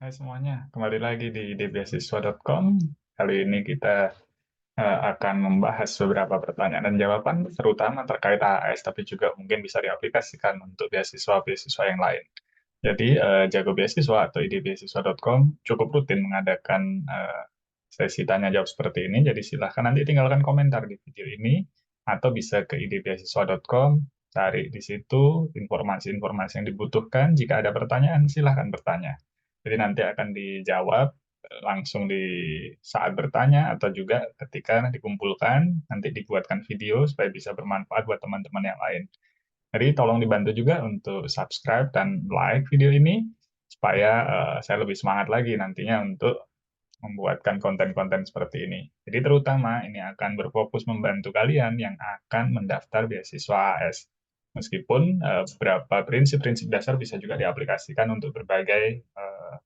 Hai semuanya, kembali lagi di idbeasiswa.com. Kali ini kita akan membahas beberapa pertanyaan dan jawaban, terutama terkait AAS, tapi juga mungkin bisa diaplikasikan untuk beasiswa-beasiswa yang lain. Jadi, Jago Beasiswa atau idbeasiswa.com cukup rutin mengadakan sesi tanya jawab seperti ini. Jadi, silahkan nanti tinggalkan komentar di video ini, atau bisa ke idbeasiswa.com, cari di situ informasi-informasi yang dibutuhkan. Jika ada pertanyaan, silahkan bertanya. Jadi nanti akan dijawab langsung di saat bertanya atau juga ketika dikumpulkan, nanti dibuatkan video supaya bisa bermanfaat buat teman-teman yang lain. Jadi tolong dibantu juga untuk subscribe dan like video ini supaya saya lebih semangat lagi nantinya untuk membuatkan konten-konten seperti ini. Jadi terutama ini akan berfokus membantu kalian yang akan mendaftar beasiswa AS. Meskipun beberapa prinsip-prinsip dasar bisa juga diaplikasikan untuk berbagai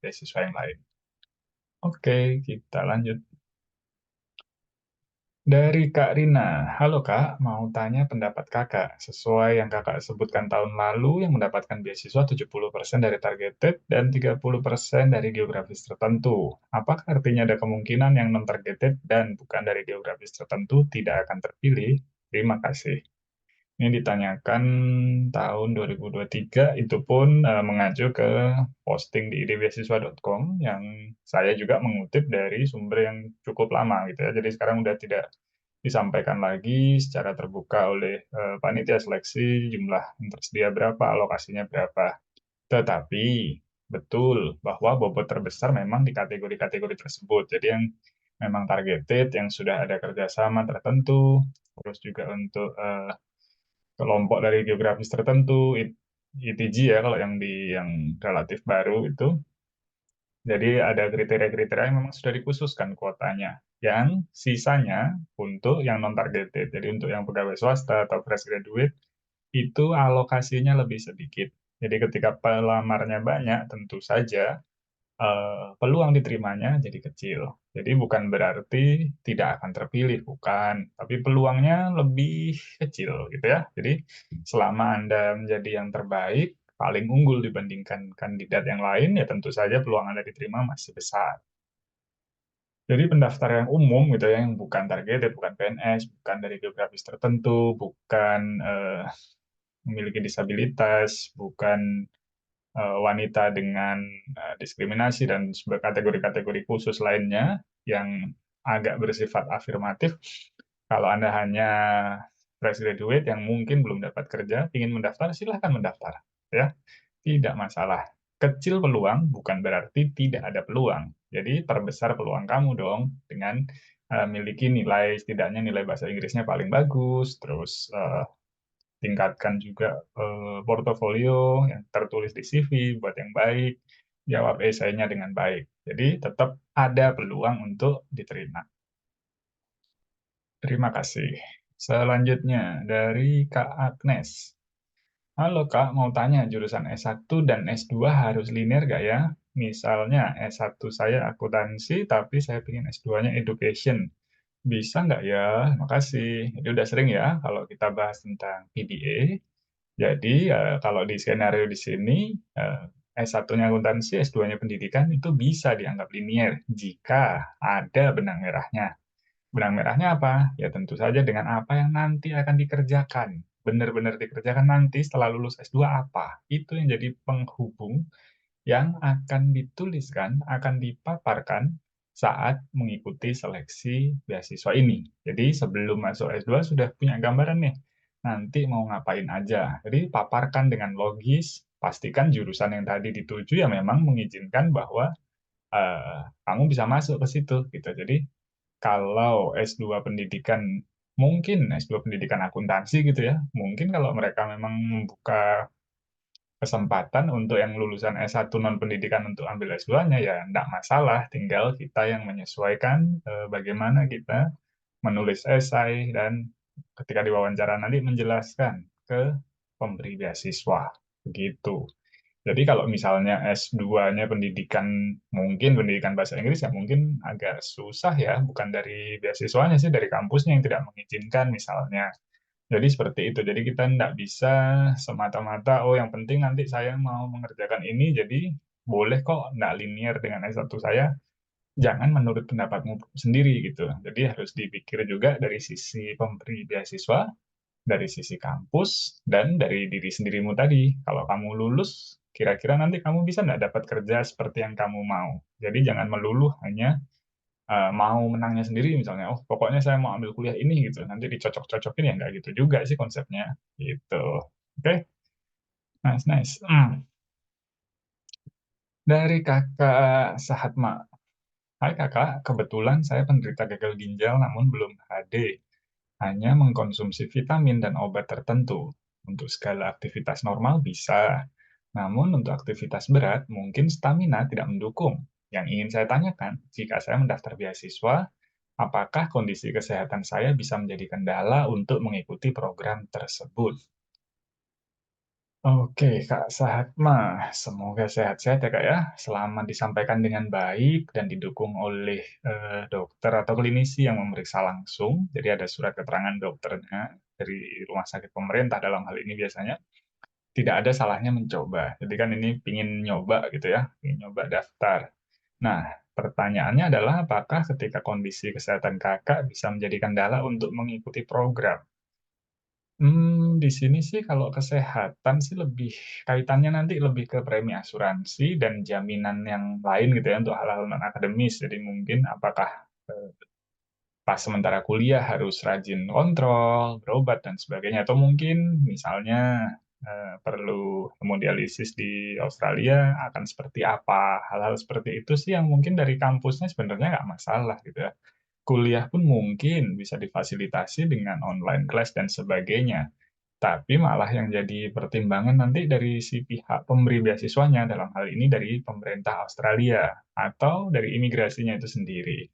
beasiswa yang lain. Oke, kita lanjut. Dari Kak Rina, halo Kak, mau tanya pendapat Kakak. Sesuai yang Kakak sebutkan tahun lalu, yang mendapatkan beasiswa 70% dari targeted dan 30% dari geografis tertentu. Apakah artinya ada kemungkinan yang non-targeted dan bukan dari geografis tertentu tidak akan terpilih? Terima kasih. Ini ditanyakan tahun 2023, itu pun mengacu ke posting di idbeasiswa.com yang saya juga mengutip dari sumber yang cukup lama gitu ya. Jadi sekarang udah tidak disampaikan lagi secara terbuka oleh panitia seleksi jumlah yang tersedia berapa, alokasinya berapa. Tetapi betul bahwa bobot terbesar memang di kategori-kategori tersebut. Jadi yang memang targeted, yang sudah ada kerjasama tertentu, terus juga untuk kelompok dari geografis tertentu, ITG ya kalau yang yang relatif baru itu. Jadi ada kriteria-kriteria yang memang sudah dikhususkan kuotanya. Yang sisanya untuk yang non-targeted. Jadi untuk yang pegawai swasta atau fresh graduate, itu alokasinya lebih sedikit. Jadi ketika pelamarnya banyak, tentu saja peluang diterimanya jadi kecil. Jadi bukan berarti tidak akan terpilih, bukan. Tapi peluangnya lebih kecil gitu ya. Jadi selama Anda menjadi yang terbaik, paling unggul dibandingkan kandidat yang lain, ya tentu saja peluang Anda diterima masih besar. Jadi pendaftar yang umum gitu ya, yang bukan targeted, bukan PNS, bukan dari geografis tertentu, bukan memiliki disabilitas, bukan wanita dengan diskriminasi dan kategori-kategori khusus lainnya yang agak bersifat afirmatif. Kalau Anda hanya fresh graduate yang mungkin belum dapat kerja, ingin mendaftar, silahkan mendaftar. Ya, tidak masalah. Kecil peluang bukan berarti tidak ada peluang. Jadi perbesar peluang kamu dong dengan miliki nilai, setidaknya nilai bahasa Inggrisnya paling bagus, terus tingkatkan juga portofolio yang tertulis di CV buat yang baik, jawab esainya dengan baik. Jadi tetap ada peluang untuk diterima. Terima kasih. Selanjutnya dari Kak Agnes. Halo Kak, mau tanya jurusan S1 dan S2 harus linear gak ya? Misalnya S1 saya akuntansi, tapi saya ingin S2-nya education. Bisa nggak ya? Makasih. Jadi udah sering ya kalau kita bahas tentang PDA. Jadi, kalau di skenario di sini, S1-nya akuntansi, S2-nya pendidikan itu bisa dianggap linier jika ada benang merahnya. Benang merahnya apa? Ya tentu saja dengan apa yang nanti akan dikerjakan. Benar-benar dikerjakan nanti setelah lulus S2 apa? Itu yang jadi penghubung yang akan dituliskan, akan dipaparkan saat mengikuti seleksi beasiswa ini. Jadi sebelum masuk S2 sudah punya gambaran nih, nanti mau ngapain aja. Jadi paparkan dengan logis, pastikan jurusan yang tadi dituju ya memang mengizinkan bahwa kamu bisa masuk ke situ gitu. Jadi kalau S2 pendidikan, mungkin S2 pendidikan akuntansi gitu ya, mungkin kalau mereka memang membuka kesempatan untuk yang lulusan S1 non-pendidikan untuk ambil S2-nya, ya enggak masalah, tinggal kita yang menyesuaikan bagaimana kita menulis esai dan ketika diwawancara nanti menjelaskan ke pemberi beasiswa. Begitu. Jadi kalau misalnya S2-nya pendidikan, mungkin pendidikan bahasa Inggris ya mungkin agak susah ya, bukan dari beasiswanya sih, dari kampusnya yang tidak mengizinkan misalnya. Jadi seperti itu. Jadi kita tidak bisa semata-mata, oh yang penting nanti saya mau mengerjakan ini, jadi boleh kok nggak linear dengan S1 saya, jangan menurut pendapatmu sendiri gitu. Jadi harus dipikir juga dari sisi pemberi beasiswa, dari sisi kampus, dan dari diri sendirimu tadi. Kalau kamu lulus, kira-kira nanti kamu bisa nggak dapat kerja seperti yang kamu mau. Jadi jangan melulu hanya mau menangnya sendiri misalnya, oh pokoknya saya mau ambil kuliah ini gitu, nanti dicocok-cocokin ya nggak gitu juga sih konsepnya gitu. Oke, nice nice. Dari kakak Sahatma. Hai kakak, kebetulan saya penderita gagal ginjal namun belum HD, hanya mengkonsumsi vitamin dan obat tertentu. Untuk skala aktivitas normal bisa, namun untuk aktivitas berat mungkin stamina tidak mendukung. Yang ingin saya tanyakan, jika saya mendaftar beasiswa, apakah kondisi kesehatan saya bisa menjadi kendala untuk mengikuti program tersebut? Oke, Kak Sahatma, semoga sehat-sehat ya Kak ya. Selama disampaikan dengan baik dan didukung oleh dokter atau klinisi yang memeriksa langsung, jadi ada surat keterangan dokternya dari rumah sakit pemerintah dalam hal ini biasanya, tidak ada salahnya mencoba. Jadi kan ini pingin nyoba gitu ya, pingin nyoba daftar. Nah, pertanyaannya adalah apakah ketika kondisi kesehatan kakak bisa menjadi kendala untuk mengikuti program? Di sini sih kalau kesehatan sih lebih kaitannya nanti lebih ke premi asuransi dan jaminan yang lain gitu ya untuk hal-hal non akademis. Jadi mungkin apakah eh, pas sementara kuliah harus rajin kontrol, berobat dan sebagainya, atau mungkin misalnya perlu hemodialisis di Australia akan seperti apa? Hal-hal seperti itu sih yang mungkin dari kampusnya sebenarnya nggak masalah gitu ya. Kuliah pun mungkin bisa difasilitasi dengan online class dan sebagainya. Tapi malah yang jadi pertimbangan nanti dari si pihak pemberi beasiswanya, dalam hal ini dari pemerintah Australia atau dari imigrasinya itu sendiri.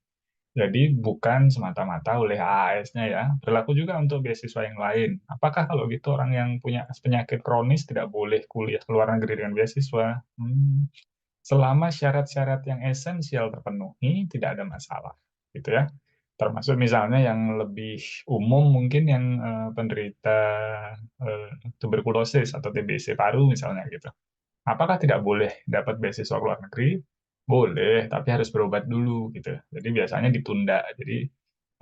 Jadi bukan semata-mata oleh AAS-nya ya, berlaku juga untuk beasiswa yang lain. Apakah kalau gitu orang yang punya penyakit kronis tidak boleh kuliah ke luar negeri dengan beasiswa? Selama syarat-syarat yang esensial terpenuhi, tidak ada masalah, gitu ya. Termasuk misalnya yang lebih umum mungkin yang penderita tuberkulosis atau TBC paru misalnya gitu. Apakah tidak boleh dapat beasiswa ke luar negeri? Boleh, tapi harus berobat dulu gitu. Jadi biasanya ditunda. Jadi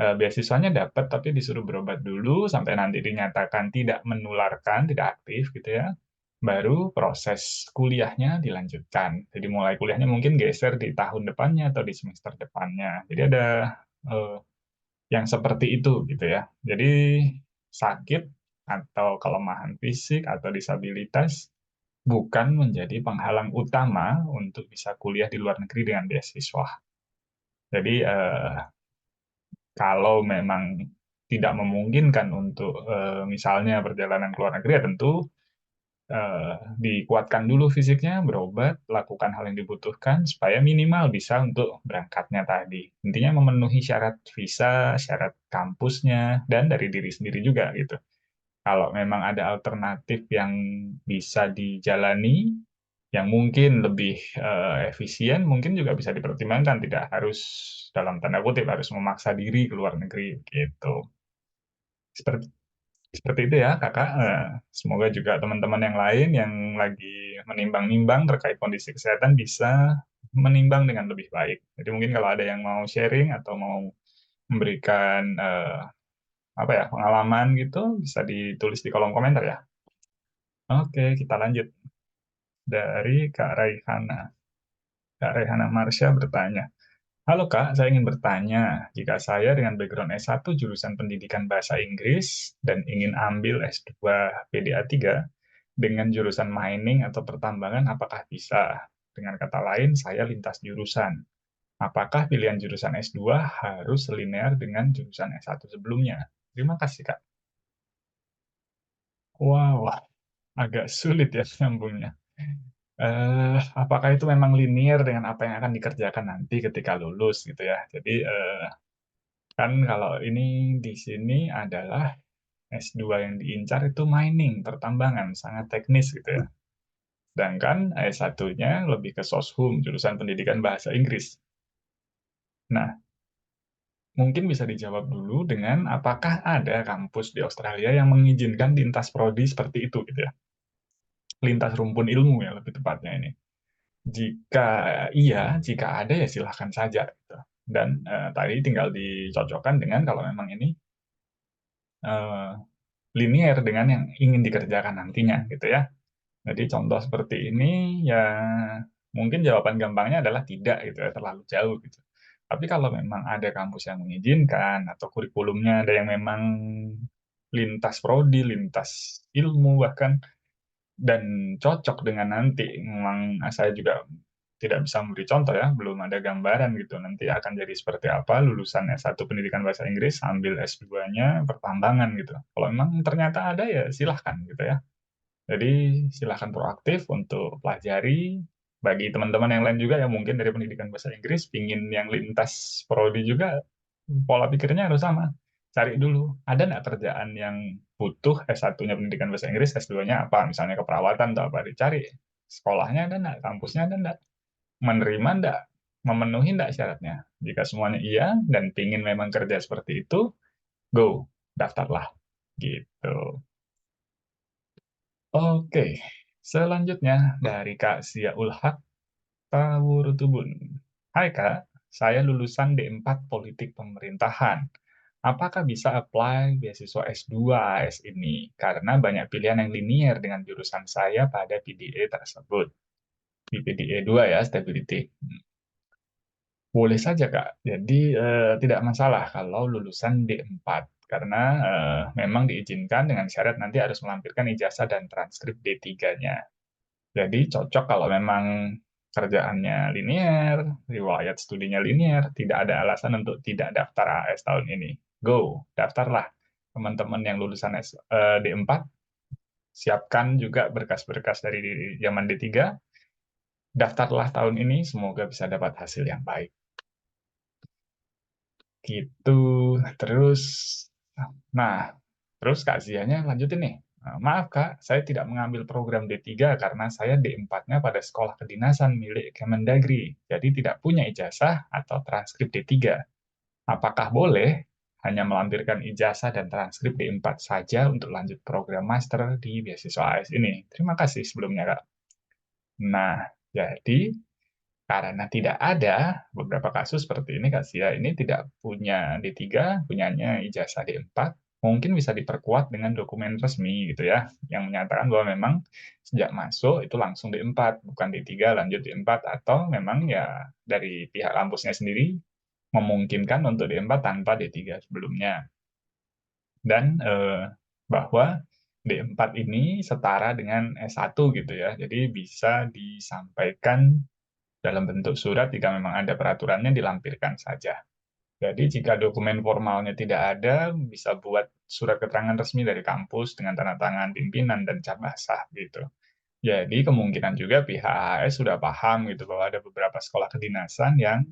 beasiswanya dapat tapi disuruh berobat dulu sampai nanti dinyatakan tidak menularkan, tidak aktif gitu ya. Baru proses kuliahnya dilanjutkan. Jadi mulai kuliahnya mungkin geser di tahun depannya atau di semester depannya. Jadi ada eh, yang seperti itu gitu ya. Jadi sakit atau kelemahan fisik atau disabilitas bukan menjadi penghalang utama untuk bisa kuliah di luar negeri dengan beasiswa. Jadi kalau memang tidak memungkinkan untuk misalnya perjalanan ke luar negeri ya tentu dikuatkan dulu fisiknya, berobat, lakukan hal yang dibutuhkan supaya minimal bisa untuk berangkatnya tadi. Intinya memenuhi syarat visa, syarat kampusnya, dan dari diri sendiri juga gitu. Kalau memang ada alternatif yang bisa dijalani, yang mungkin lebih efisien, mungkin juga bisa dipertimbangkan. Tidak harus dalam tanda kutip harus memaksa diri ke luar negeri gitu. Seperti seperti itu ya, Kakak. Semoga juga teman-teman yang lain yang lagi menimbang-nimbang terkait kondisi kesehatan bisa menimbang dengan lebih baik. Jadi mungkin kalau ada yang mau sharing atau mau memberikan apa ya pengalaman gitu, bisa ditulis di kolom komentar ya. Oke, kita lanjut dari Kak Raihana. Kak Raihana Marsha bertanya, halo Kak, saya ingin bertanya, jika saya dengan background S1 jurusan pendidikan bahasa Inggris dan ingin ambil S2 PDA 3 dengan jurusan mining atau pertambangan, apakah bisa? Dengan kata lain, saya lintas jurusan. Apakah pilihan jurusan S2 harus linear dengan jurusan S1 sebelumnya? Terima kasih, Kak. Wow, agak sulit ya nyambungnya. Apakah itu memang linear dengan apa yang akan dikerjakan nanti ketika lulus gitu ya? Jadi kan kalau ini di sini adalah S2 yang diincar itu mining, pertambangan, sangat teknis gitu ya. Sedangkan S1-nya lebih ke soshum, jurusan pendidikan bahasa Inggris. Nah, mungkin bisa dijawab dulu dengan apakah ada kampus di Australia yang mengizinkan lintas prodi seperti itu gitu ya. Lintas rumpun ilmu ya lebih tepatnya ini. Jika jika ada ya silahkan saja gitu. Dan tadi tinggal dicocokkan dengan kalau memang ini eh, linear dengan yang ingin dikerjakan nantinya gitu ya. Jadi contoh seperti ini ya mungkin jawaban gampangnya adalah tidak gitu ya, terlalu jauh gitu. Tapi kalau memang ada kampus yang mengizinkan atau kurikulumnya ada yang memang lintas prodi, lintas ilmu bahkan dan cocok dengan nanti, memang saya juga tidak bisa memberi contoh ya, belum ada gambaran gitu nanti akan jadi seperti apa lulusan S1 Pendidikan Bahasa Inggris ambil S2-nya pertambangan gitu. Kalau memang ternyata ada ya silahkan gitu ya. Jadi silahkan proaktif untuk pelajari. Bagi teman-teman yang lain juga yang mungkin dari pendidikan bahasa Inggris, pingin yang lintas prodi juga, pola pikirnya harus sama. Cari dulu, ada nggak kerjaan yang butuh S1-nya pendidikan bahasa Inggris, S2-nya apa, misalnya keperawatan atau apa, dicari. Sekolahnya ada nggak, kampusnya ada nggak, menerima nggak, memenuhi nggak syaratnya. Jika semuanya iya, dan pingin memang kerja seperti itu, go, daftarlah. Gitu. Oke, selanjutnya dari Kak Sia Ulhak Tawurutubun. Hai Kak, saya lulusan D4 Politik Pemerintahan. Apakah bisa apply beasiswa S2 AS ini? Karena banyak pilihan yang linier dengan jurusan saya pada PDE tersebut. Di PDE 2 ya, Stability. Boleh saja, Kak. Jadi, tidak masalah kalau lulusan D4. Karena memang diizinkan dengan syarat nanti harus melampirkan ijazah dan transkrip D3-nya. Jadi cocok kalau memang kerjaannya linear, riwayat studinya linear, tidak ada alasan untuk tidak daftar AS tahun ini. Go, daftarlah. Teman-teman yang lulusan D4, siapkan juga berkas-berkas dari zaman D3, daftarlah tahun ini, semoga bisa dapat hasil yang baik. Gitu. Terus, nah, terus Kak Zianya lanjutin nih. Maaf Kak, saya tidak mengambil program D3 karena saya D4-nya pada sekolah kedinasan milik Kemendagri, jadi tidak punya ijazah atau transkrip D3. Apakah boleh hanya melampirkan ijazah dan transkrip D4 saja untuk lanjut program master di beasiswa AS ini? Terima kasih sebelumnya Kak. Nah, jadi karena tidak ada beberapa kasus seperti ini, Kak Sia ini tidak punya D3, punyanya ijazah D4, mungkin bisa diperkuat dengan dokumen resmi gitu ya, yang menyatakan bahwa memang sejak masuk itu langsung D4, bukan D3 lanjut D4, atau memang ya dari pihak kampusnya sendiri memungkinkan untuk D4 tanpa D3 sebelumnya. Dan bahwa D4 ini setara dengan S1 gitu ya, jadi bisa disampaikan dalam bentuk surat jika memang ada peraturannya dilampirkan saja. Jadi jika dokumen formalnya tidak ada, bisa buat surat keterangan resmi dari kampus dengan tanda tangan pimpinan dan cap basah gitu. Jadi kemungkinan juga pihak AS sudah paham gitu bahwa ada beberapa sekolah kedinasan yang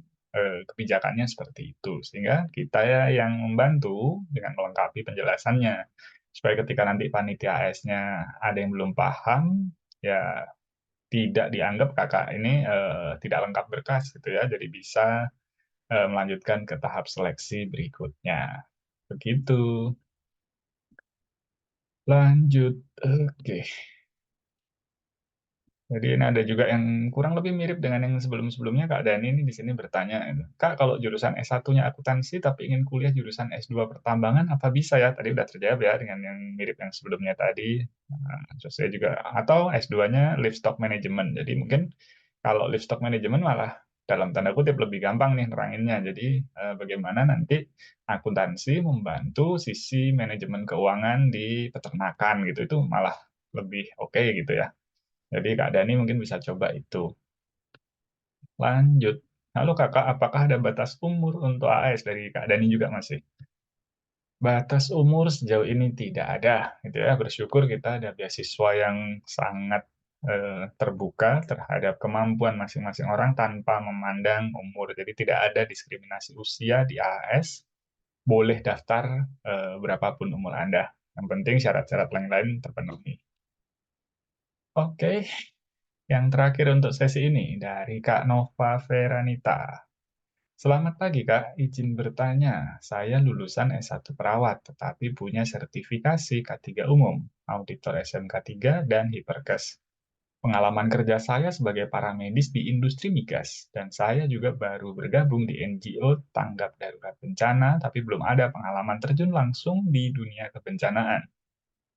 kebijakannya seperti itu. Sehingga kita ya yang membantu dengan melengkapi penjelasannya. Supaya ketika nanti panitia AS-nya ada yang belum paham, ya tidak dianggap kakak ini tidak lengkap berkas gitu ya, jadi bisa melanjutkan ke tahap seleksi berikutnya. Begitu. Lanjut. Oke. Jadi ini ada juga yang kurang lebih mirip dengan yang sebelum-sebelumnya. Kak Dani ini di sini bertanya, Kak kalau jurusan S1-nya akuntansi tapi ingin kuliah jurusan S2 pertambangan, apa bisa ya? Tadi udah terjawab ya dengan yang mirip yang sebelumnya tadi. Nah, terus saya juga, atau S2-nya Livestock Management. Jadi mungkin kalau Livestock Management malah dalam tanda kutip lebih gampang nih neranginnya. Jadi bagaimana nanti akuntansi membantu sisi manajemen keuangan di peternakan gitu. Itu malah lebih oke gitu ya. Jadi Kak Dani mungkin bisa coba itu. Lanjut. Halo Kakak, apakah ada batas umur untuk AS dari Kak Dani juga masih? Batas umur sejauh ini tidak ada, gitu ya. Bersyukur kita ada beasiswa yang sangat terbuka terhadap kemampuan masing-masing orang tanpa memandang umur. Jadi tidak ada diskriminasi usia di AS. Boleh daftar berapapun umur Anda. Yang penting syarat-syarat lain-lain terpenuhi. Oke, yang terakhir untuk sesi ini dari Kak Nova Veranita. Selamat pagi Kak, izin bertanya. Saya lulusan S1 perawat, tetapi punya sertifikasi K3 umum, auditor SMK 3 dan Hiperkes. Pengalaman kerja saya sebagai paramedis di industri migas, dan saya juga baru bergabung di NGO tanggap darurat bencana, tapi belum ada pengalaman terjun langsung di dunia kebencanaan.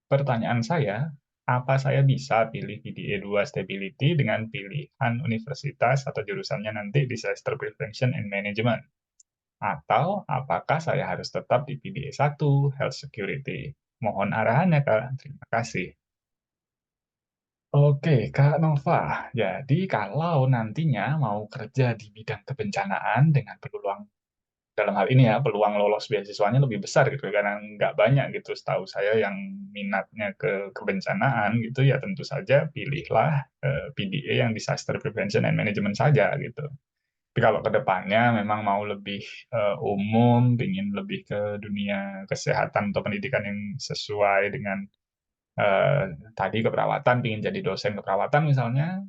Pertanyaan saya, apa saya bisa pilih PDA 2 Stability dengan pilihan universitas atau jurusannya nanti Disaster Prevention and Management? Atau apakah saya harus tetap di PDA 1 Health Security? Mohon arahannya, Kak. Terima kasih. Oke, Kak Nova. Jadi kalau nantinya mau kerja di bidang kebencanaan dengan peluang dalam hal ini ya peluang lolos beasiswanya lebih besar gitu karena nggak banyak gitu setahu saya yang minatnya ke kebencanaan gitu ya tentu saja pilihlah PDA yang Disaster Prevention and Management saja gitu. Tapi kalau ke depannya memang mau lebih umum, ingin lebih ke dunia kesehatan atau pendidikan yang sesuai dengan eh, tadi keperawatan, ingin jadi dosen keperawatan misalnya,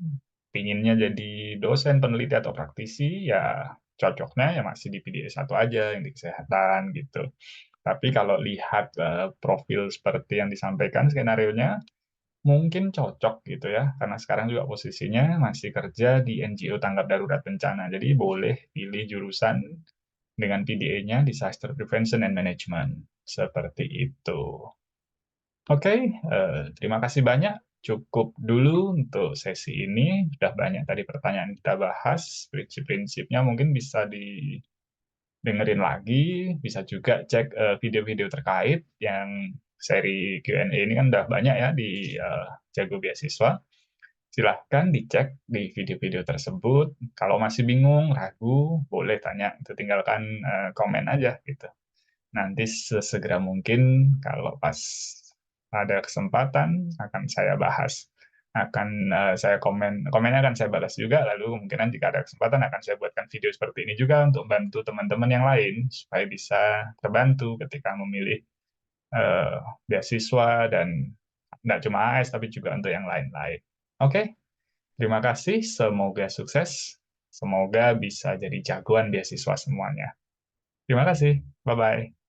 pinginnya jadi dosen, peneliti atau praktisi, ya cocoknya ya masih di PDS satu aja yang di kesehatan gitu. Tapi kalau lihat profil seperti yang disampaikan skenario-nya, mungkin cocok gitu ya, karena sekarang juga posisinya masih kerja di NGO tanggap darurat bencana. Jadi boleh pilih jurusan dengan PDA-nya Disaster Prevention and Management. Seperti itu. Oke, terima kasih banyak. Cukup dulu untuk sesi ini. Sudah banyak tadi pertanyaan kita bahas. Prinsip-prinsipnya mungkin bisa didengerin lagi. Bisa juga cek video-video terkait yang seri Q&A ini kan udah banyak ya di Jago Beasiswa. Silahkan dicek di video-video tersebut. Kalau masih bingung, ragu, boleh tanya. Itu tinggalkan komen aja gitu. Nanti sesegera mungkin kalau pas ada kesempatan akan saya bahas, akan saya komennya akan saya balas juga. Lalu kemungkinan jika ada kesempatan akan saya buatkan video seperti ini juga untuk bantu teman-teman yang lain supaya bisa terbantu ketika memilih eh, beasiswa dan tidak cuma AS tapi juga untuk yang lain-lain. Oke, terima kasih. Semoga sukses. Semoga bisa jadi jagoan beasiswa semuanya. Terima kasih. Bye-bye.